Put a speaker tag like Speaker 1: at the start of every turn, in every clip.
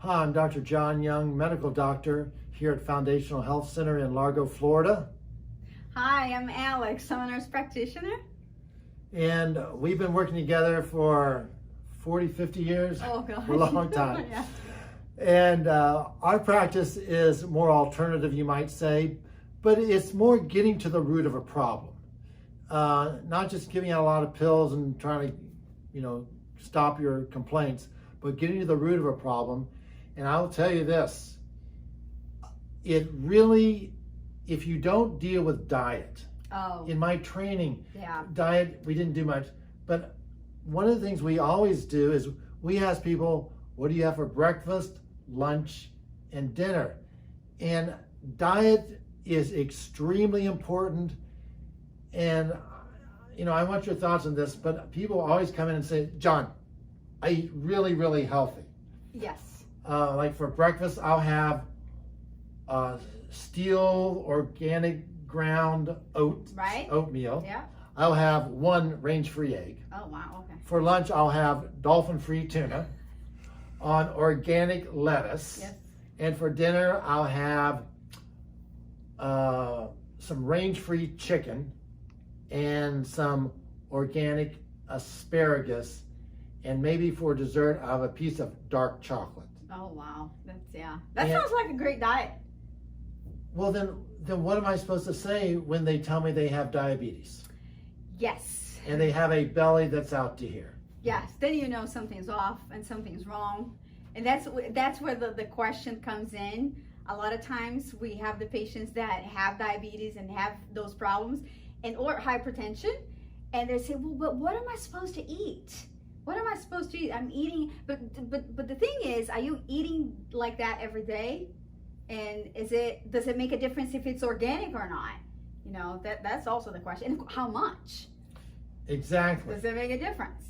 Speaker 1: Hi, I'm Dr. John Young, medical doctor here at Foundational Health Center in Largo, Florida.
Speaker 2: Hi, I'm Alex. I'm a nurse practitioner.
Speaker 1: And we've been working together for 40, 50 years.
Speaker 2: Oh, God.
Speaker 1: For a long time.
Speaker 2: Yeah.
Speaker 1: And our practice is more alternative, you might say, but it's more getting to the root of a problem. Not just giving out a lot of pills and trying to, stop your complaints, but getting to the root of a problem. And I'll tell you this, it really, if you don't deal with diet, in my training, diet, we didn't do much, but one of the things we always do is we ask people, what do you have for breakfast, lunch, and dinner? And diet is extremely important. And, I want your thoughts on this, but people always come in and say, John, I eat really, really healthy.
Speaker 2: Yes.
Speaker 1: Like for breakfast, I'll have steel organic ground oatmeal.
Speaker 2: Yeah.
Speaker 1: I'll have one range-free egg.
Speaker 2: Oh, wow. Okay.
Speaker 1: For lunch, I'll have dolphin-free tuna on organic lettuce.
Speaker 2: Yes.
Speaker 1: And for dinner, I'll have some range-free chicken and some organic asparagus. And maybe for dessert, I'll have a piece of dark chocolate.
Speaker 2: Oh, wow. That sounds like a great diet.
Speaker 1: Well, then what am I supposed to say when they tell me they have diabetes?
Speaker 2: Yes.
Speaker 1: And they have a belly that's out to here.
Speaker 2: Yes. Then you know something's off and something's wrong. And that's where the question comes in. A lot of times we have the patients that have diabetes and have those problems or hypertension. And they say, well, but what am I supposed to eat? What am I supposed to eat? I'm eating, but the thing is, are you eating like that every day? And does it make a difference if it's organic or not? That's also the question. And how much?
Speaker 1: Exactly.
Speaker 2: Does it make a difference?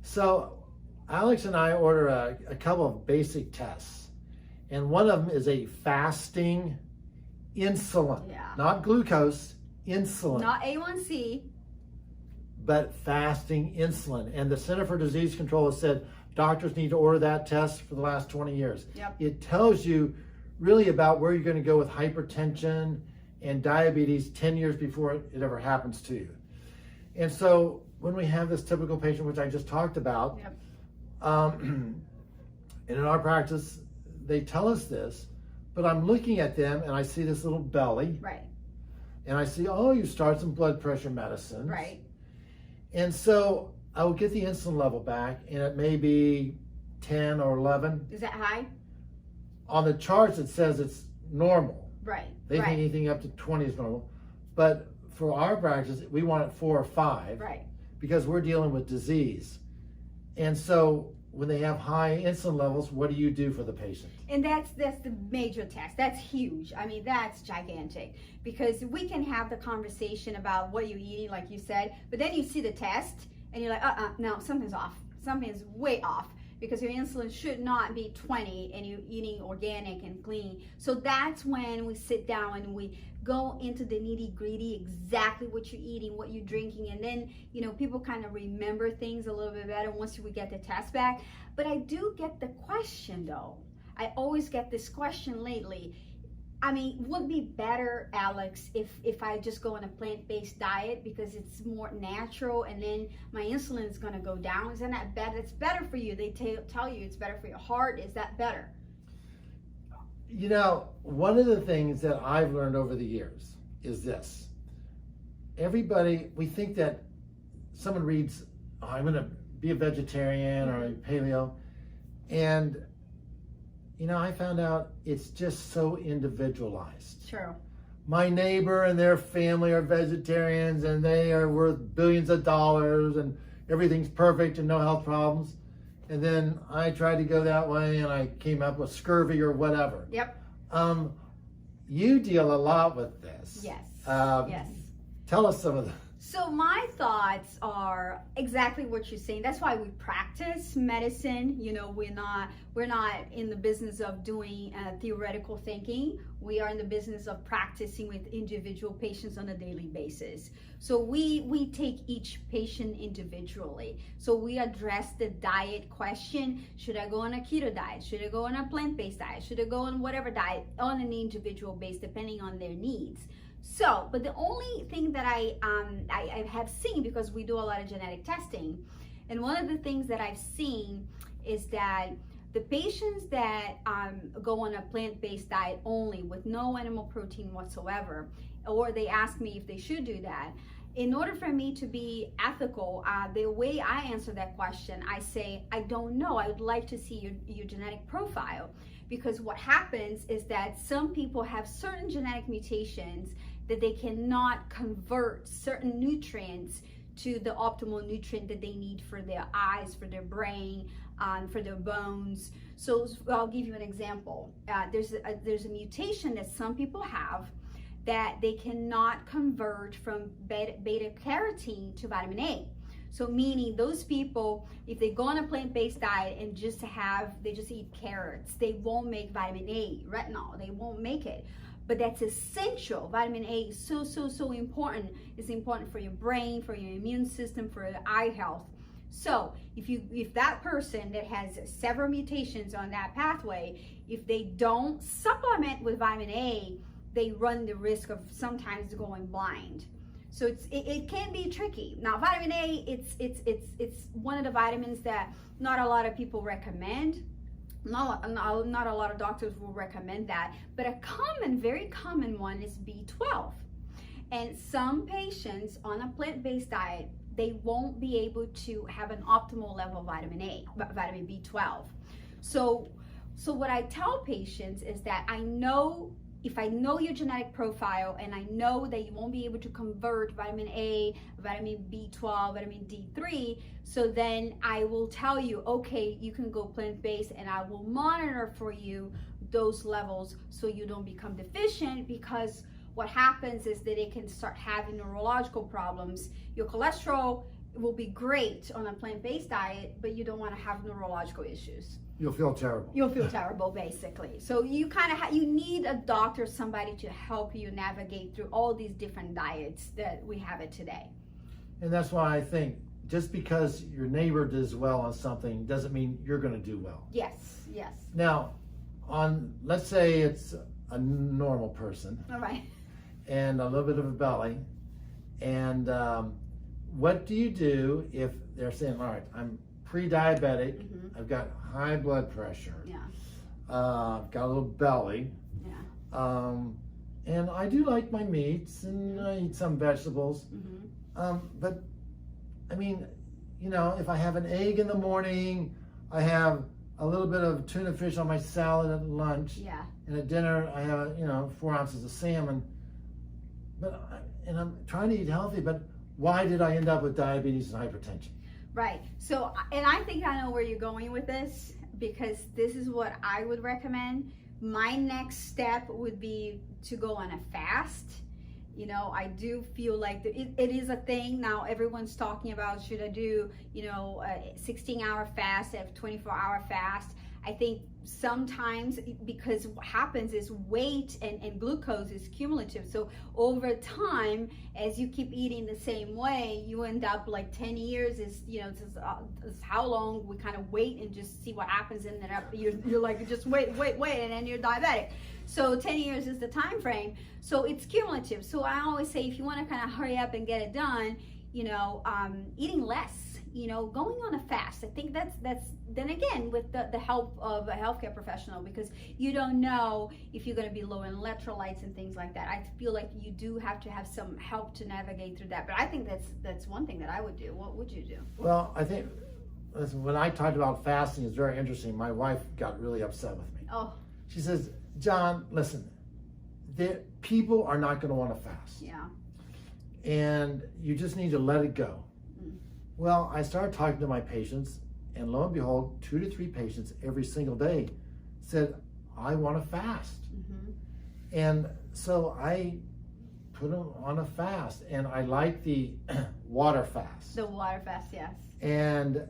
Speaker 1: So Alex and I order a couple of basic tests. And one of them is a fasting insulin.
Speaker 2: Yeah.
Speaker 1: Not glucose, insulin.
Speaker 2: Not A1C.
Speaker 1: But fasting insulin. And the Center for Disease Control has said doctors need to order that test for the last 20 years.
Speaker 2: Yep.
Speaker 1: It tells you really about where you're going to go with hypertension and diabetes 10 years before it ever happens to you. And so when we have this typical patient, which I just talked about,
Speaker 2: Yep.
Speaker 1: And in our practice, they tell us this, but I'm looking at them and I see this little belly.
Speaker 2: Right.
Speaker 1: And I see, you start some blood pressure medicines.
Speaker 2: Right.
Speaker 1: And so I will get the insulin level back, and it may be 10 or 11.
Speaker 2: Is that high?
Speaker 1: On the charts, it says it's normal.
Speaker 2: Right.
Speaker 1: They think anything up to 20 is normal. But for our practice, we want it 4 or 5.
Speaker 2: Right.
Speaker 1: Because we're dealing with disease. And so when they have high insulin levels, what do you do for the patient?
Speaker 2: And that's the major test. That's huge. I mean, that's gigantic, because we can have the conversation about what you're eating, like you said, but then you see the test and you're like, no, something's off. Something's way off, because your insulin should not be 20 and you're eating organic and clean. So that's when we sit down and we go into the nitty gritty, exactly what you're eating, what you're drinking, and then people kind of remember things a little bit better once we get the test back. But I do get the question though. I always get this question lately. I mean, would it be better, Alex, if I just go on a plant-based diet because it's more natural and then my insulin is going to go down? Isn't that better? It's better for you. They tell you it's better for your heart. Is that better?
Speaker 1: One of the things that I've learned over the years is this. Everybody, we think that someone reads, I'm going to be a vegetarian or a paleo, and I found out it's just so individualized.
Speaker 2: True.
Speaker 1: My neighbor and their family are vegetarians and they are worth billions of dollars and everything's perfect and no health problems. And then I tried to go that way and I came up with scurvy or whatever.
Speaker 2: Yep.
Speaker 1: You deal a lot with this.
Speaker 2: Yes.
Speaker 1: Tell us some of
Speaker 2: So my thoughts are exactly what you're saying. That's why we practice medicine. You know, we're not in the business of doing theoretical thinking. We are in the business of practicing with individual patients on a daily basis. So we take each patient individually. So we address the diet question. Should I go on a keto diet? Should I go on a plant-based diet? Should I go on whatever diet on an individual base depending on their needs? So, but the only thing that I have seen, because we do a lot of genetic testing, and one of the things that I've seen is that the patients that go on a plant-based diet only with no animal protein whatsoever, or they ask me if they should do that, in order for me to be ethical, the way I answer that question, I say, I don't know. I would like to see your genetic profile. Because what happens is that some people have certain genetic mutations that they cannot convert certain nutrients to the optimal nutrient that they need for their eyes, for their brain, for their bones. So I'll give you an example. There's a mutation that some people have that they cannot convert from beta carotene to vitamin A. So meaning those people, if they go on a plant-based diet and they just eat carrots, they won't make vitamin A, retinol, they won't make it. But that's essential. Vitamin A is so important. It's important for your brain, for your immune system, for your eye health. So if that person that has several mutations on that pathway, if they don't supplement with vitamin A, they run the risk of sometimes going blind. So it can be tricky. Now, vitamin A, it's one of the vitamins that not a lot of people recommend. Not a lot of doctors will recommend that. But a very common one is B12. And some patients on a plant-based diet, they won't be able to have an optimal level of vitamin B12. So what I tell patients is that if I know your genetic profile and I know that you won't be able to convert vitamin A, vitamin B12, vitamin D3, so then I will tell you, okay, you can go plant-based and I will monitor for you those levels so you don't become deficient, because what happens is that it can start having neurological problems. Your cholesterol will be great on a plant-based diet, but you don't want to have neurological issues.
Speaker 1: You'll feel terrible.
Speaker 2: You'll feel terrible, basically. So you kind of you need a doctor, somebody to help you navigate through all these different diets that we have it today.
Speaker 1: And that's why I think just because your neighbor does well on something doesn't mean you're going to do well.
Speaker 2: Yes, yes.
Speaker 1: Now, let's say it's a normal person.
Speaker 2: All right.
Speaker 1: And a little bit of a belly. And what do you do if they're saying, all right, I'm pre-diabetic,
Speaker 2: Mm-hmm.
Speaker 1: I've got high blood pressure,
Speaker 2: Yeah.
Speaker 1: I've got a little belly,
Speaker 2: Yeah.
Speaker 1: and I do like my meats and I eat some vegetables,
Speaker 2: Mm-hmm.
Speaker 1: but I mean, if I have an egg in the morning, I have a little bit of tuna fish on my salad at lunch,
Speaker 2: Yeah.
Speaker 1: and at dinner I have 4 ounces of salmon, and I'm trying to eat healthy, but why did I end up with diabetes and hypertension?
Speaker 2: Right. So, and I think I know where you're going with this, because this is what I would recommend. My next step would be to go on a fast. I do feel like it is a thing now. Everyone's talking about, should I do, a 16-hour fast, a 24-hour fast. I think sometimes, because what happens is weight and glucose is cumulative. So over time, as you keep eating the same way, you end up like 10 years is how long we kind of wait and just see what happens, and then you're like, just wait, and then you're diabetic. So 10 years is the time frame. So it's cumulative. So I always say, if you want to kind of hurry up and get it done, eating less, going on a fast. I think that's then again with the help of a healthcare professional, because you don't know if you're going to be low in electrolytes and things like that. I feel like you do have to have some help to navigate through that. But I think that's one thing that I would do. What would you do?
Speaker 1: Well, I think when I talked about fasting, it's very interesting. My wife got really upset with me.
Speaker 2: Oh.
Speaker 1: She says, John, listen, people are not going to want to fast.
Speaker 2: Yeah.
Speaker 1: And you just need to let it go. Well, I started talking to my patients, and lo and behold, 2 to 3 patients every single day said, I want to fast.
Speaker 2: Mm-hmm.
Speaker 1: And so I put them on a fast. And I like the water fast.
Speaker 2: The water fast, yes.
Speaker 1: And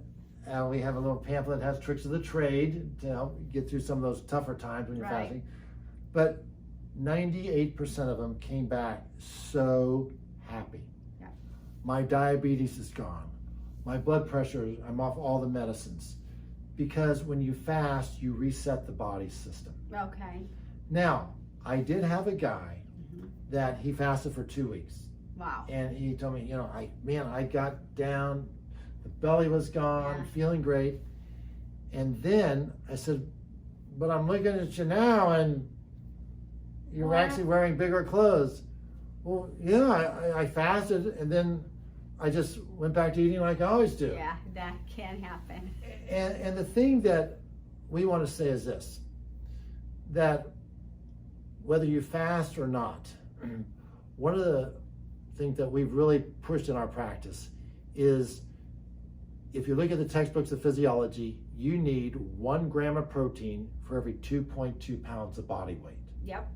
Speaker 1: we have a little pamphlet that has tricks of the trade to help get through some of those tougher times when you're
Speaker 2: Right.
Speaker 1: fasting. But 98% of them came back so happy.
Speaker 2: Yeah.
Speaker 1: My diabetes is gone. My blood pressure, I'm off all the medicines. Because when you fast, you reset the body system.
Speaker 2: Okay.
Speaker 1: Now, I did have a guy
Speaker 2: Mm-hmm.
Speaker 1: that he fasted for 2 weeks.
Speaker 2: Wow.
Speaker 1: And he told me, I got down, the belly was gone,
Speaker 2: Yeah.
Speaker 1: feeling great. And then I said, but I'm looking at you now and you're
Speaker 2: What?
Speaker 1: actually wearing bigger clothes. Well, yeah, I fasted and then I just went back to eating like I always do.
Speaker 2: Yeah, that can happen.
Speaker 1: And the thing that we want to say is this, that whether you fast or not, one of the things that we've really pushed in our practice is if you look at the textbooks of physiology, you need 1 gram of protein for every 2.2 pounds of body weight.
Speaker 2: Yep.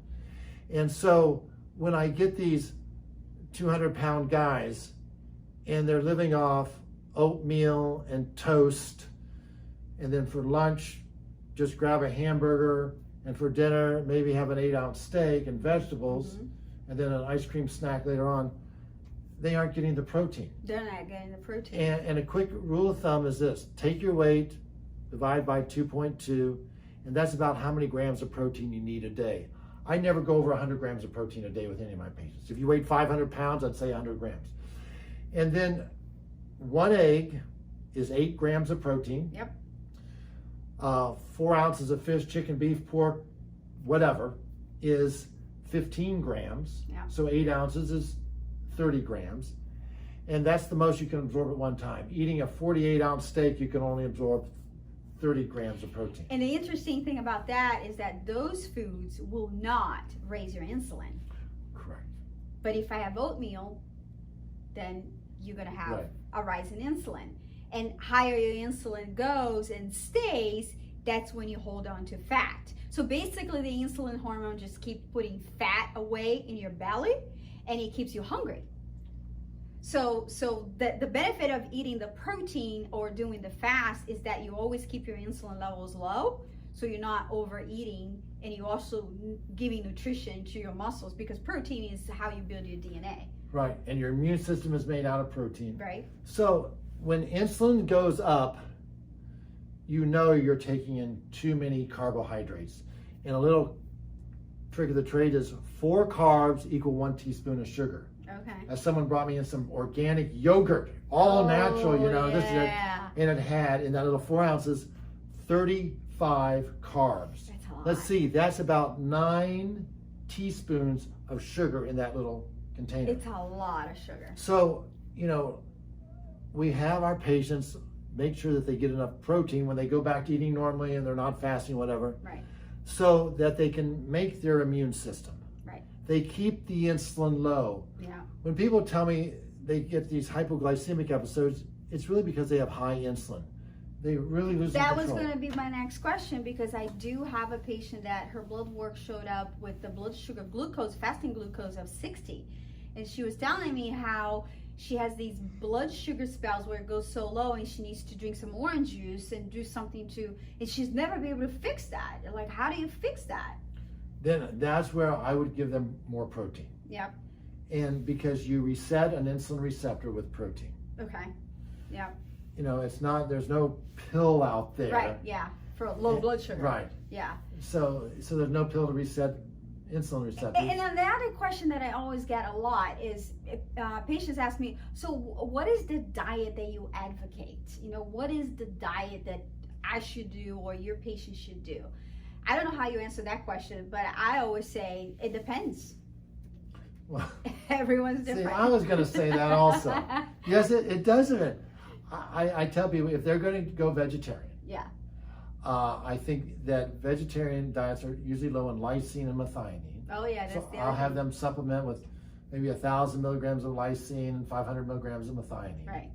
Speaker 1: And so when I get these 200-pound guys and they're living off oatmeal and toast, and then for lunch, just grab a hamburger, and for dinner, maybe have an 8-ounce steak and vegetables, and then an ice cream snack later on, they aren't getting the protein.
Speaker 2: They're not getting the protein.
Speaker 1: And a quick rule of thumb is this: take your weight, divide by 2.2, and that's about how many grams of protein you need a day. I never go over 100 grams of protein a day with any of my patients. If you weighed 500 pounds, I'd say 100 grams. And then 1 egg is 8 grams of protein.
Speaker 2: Yep.
Speaker 1: 4 ounces of fish, chicken, beef, pork, whatever, is 15 grams.
Speaker 2: Yeah.
Speaker 1: So 8 ounces is 30 grams. And that's the most you can absorb at one time. Eating a 48-ounce steak, you can only absorb 30 grams of protein.
Speaker 2: And the interesting thing about that is that those foods will not raise your insulin.
Speaker 1: Correct.
Speaker 2: But if I have oatmeal, then you're going to have
Speaker 1: Right.
Speaker 2: a rise in insulin. And higher your insulin goes and stays, that's when you hold on to fat. So basically the insulin hormone just keeps putting fat away in your belly and it keeps you hungry. So the benefit of eating the protein or doing the fast is that you always keep your insulin levels low, so you're not overeating, and you're also giving nutrition to your muscles, because protein is how you build your DNA.
Speaker 1: Right, and your immune system is made out of protein.
Speaker 2: Right.
Speaker 1: So when insulin goes up, you know you're taking in too many carbohydrates. And a little trick of the trade is 4 carbs equal 1 teaspoon of sugar.
Speaker 2: Okay.
Speaker 1: As someone brought me in some organic yogurt, all natural, this is it,
Speaker 2: Yeah.
Speaker 1: and it had in that little 4 ounces 35 carbs.
Speaker 2: That's a lot.
Speaker 1: Let's see, that's about 9 teaspoons of sugar in that little container.
Speaker 2: It's a lot of sugar.
Speaker 1: So, we have our patients make sure that they get enough protein when they go back to eating normally and they're not fasting, whatever,
Speaker 2: Right.
Speaker 1: so that they can make their immune system.
Speaker 2: Right.
Speaker 1: They keep the insulin low.
Speaker 2: Yeah.
Speaker 1: When people tell me they get these hypoglycemic episodes, it's really because they have high insulin. They really lose
Speaker 2: That
Speaker 1: control.
Speaker 2: was going to be my next question, because I do have a patient that her blood work showed up with the blood sugar glucose, fasting glucose of 60. And she was telling me how she has these blood sugar spells where it goes so low and she needs to drink some orange juice and do something and she's never been able to fix that. Like, how do you fix that?
Speaker 1: Then that's where I would give them more protein.
Speaker 2: Yep.
Speaker 1: And because you reset an insulin receptor with protein.
Speaker 2: Okay. Yep.
Speaker 1: It's not, there's no pill out there.
Speaker 2: Right. Yeah. For low blood sugar.
Speaker 1: Right.
Speaker 2: Yeah.
Speaker 1: So there's no pill to reset insulin receptors.
Speaker 2: And then the other question that I always get a lot is patients ask me, so what is the diet that you advocate? What is the diet that I should do or your patient should do? I don't know how you answer that question, but I always say it depends.
Speaker 1: Well,
Speaker 2: Everyone's different.
Speaker 1: See, I was going to say that also. Yes, it does depend. I tell people if they're going to go vegetarian,
Speaker 2: Yeah.
Speaker 1: I think that vegetarian diets are usually low in lysine and methionine.
Speaker 2: Oh yeah, that's
Speaker 1: So
Speaker 2: the
Speaker 1: I'll
Speaker 2: other
Speaker 1: have
Speaker 2: thing.
Speaker 1: them supplement with maybe 1,000 milligrams of lysine and 500 milligrams of methionine.
Speaker 2: Right.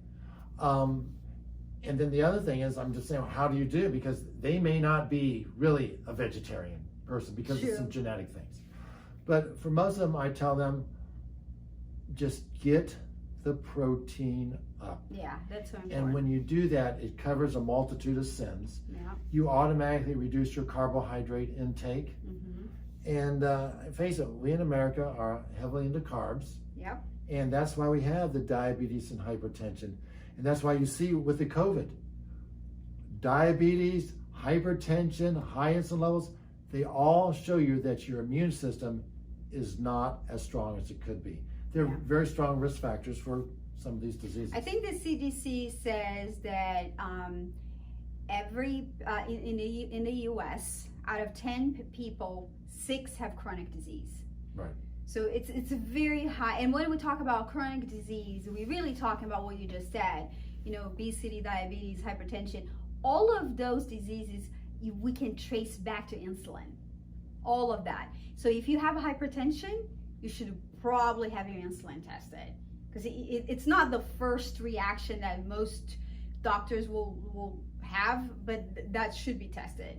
Speaker 1: And then the other thing is, I'm just saying, how do you do? Because they may not be really a vegetarian person because
Speaker 2: True.
Speaker 1: of some genetic things. But for most of them, I tell them, just get the protein up.
Speaker 2: Yeah, that's so important.
Speaker 1: And when you do that, it covers a multitude of sins.
Speaker 2: Yeah.
Speaker 1: You automatically reduce your carbohydrate intake. And face it, we in America are heavily into carbs.
Speaker 2: Yep.
Speaker 1: And that's why we have the diabetes and hypertension. And that's why you see with the COVID, diabetes, hypertension, high insulin levels, they all show you that your immune system is not as strong as it could be. They're very strong risk factors for some of these diseases.
Speaker 2: I think the CDC says that in the U.S., out of 10 people, 6 have chronic disease.
Speaker 1: Right.
Speaker 2: So it's a very high. And when we talk about chronic disease, we're really talking about what you just said. You know, obesity, diabetes, hypertension. All of those diseases we can trace back to insulin. All of that. So if you have hypertension, you should probably have your insulin tested, because it's not the first reaction that most doctors will have, but that should be tested.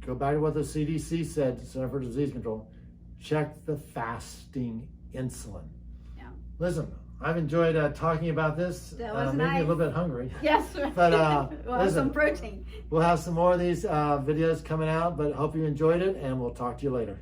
Speaker 1: Go back to what the CDC said, Center for Disease Control. Check the fasting insulin.
Speaker 2: Yeah.
Speaker 1: Listen, I've enjoyed talking about this.
Speaker 2: That was
Speaker 1: made me
Speaker 2: nice.
Speaker 1: a little bit hungry.
Speaker 2: Yes.
Speaker 1: But
Speaker 2: we'll have some protein.
Speaker 1: We'll have some more of these videos coming out, but hope you enjoyed it, and we'll talk to you later.